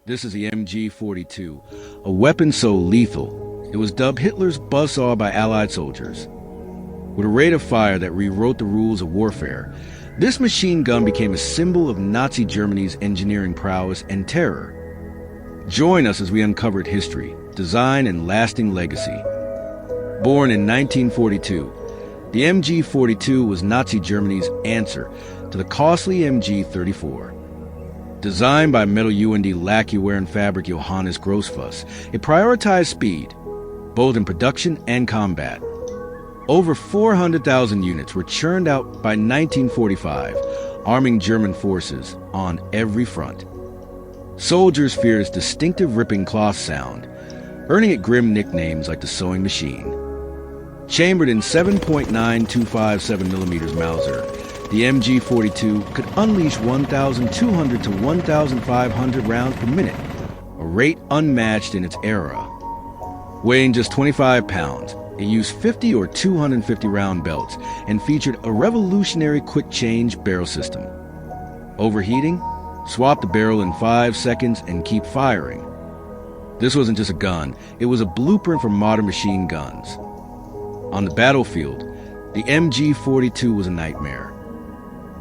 This is the MG42, a weapon so lethal, it was dubbed Hitler's buzzsaw by Allied soldiers. With a rate of fire that rewrote the rules of warfare, this machine gun became a symbol of Nazi Germany's engineering prowess and terror. Join us as we uncover its history, design, and lasting legacy. Born in 1942, the MG42 was Nazi Germany's answer to the costly MG34. Designed by metal UND lacquerware and fabric Johannes Grossfuss, it prioritized speed, both in production and combat. Over 400,000 units were churned out by 1945, arming German forces on every front. Soldiers feared its distinctive ripping cloth sound, earning it grim nicknames like the sewing machine. Chambered in 7.9257mm Mauser, the MG42 could unleash 1,200 to 1,500 rounds per minute, a rate unmatched in its era. Weighing just 25 pounds, it used 50 or 250 round belts and featured a revolutionary quick-change barrel system. Overheating? Swap the barrel in 5 seconds and keep firing. This wasn't just a gun, it was a blueprint for modern machine guns. On the battlefield, the MG42 was a nightmare.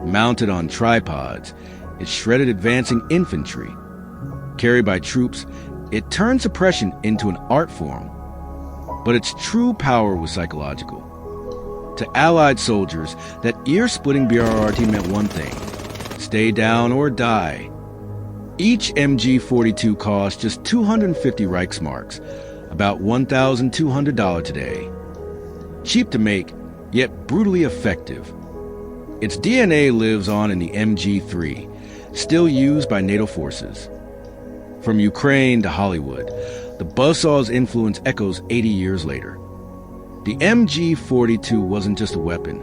Mounted on tripods, it shredded advancing infantry. Carried by troops, it turned suppression into an art form. But its true power was psychological. To Allied soldiers, that ear-splitting BRRT meant one thing: stay down or die. Each MG42 cost just 250 Reichsmarks, about $1,200 today. Cheap to make, yet brutally effective. Its DNA lives on in the MG3, still used by NATO forces. From Ukraine to Hollywood, the buzzsaw's influence echoes 80 years later. The MG42 wasn't just a weapon.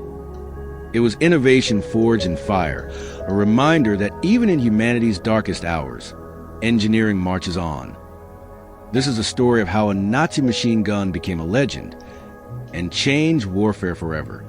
It was innovation forged in fire, a reminder that even in humanity's darkest hours, engineering marches on. This is a story of how a Nazi machine gun became a legend and changed warfare forever.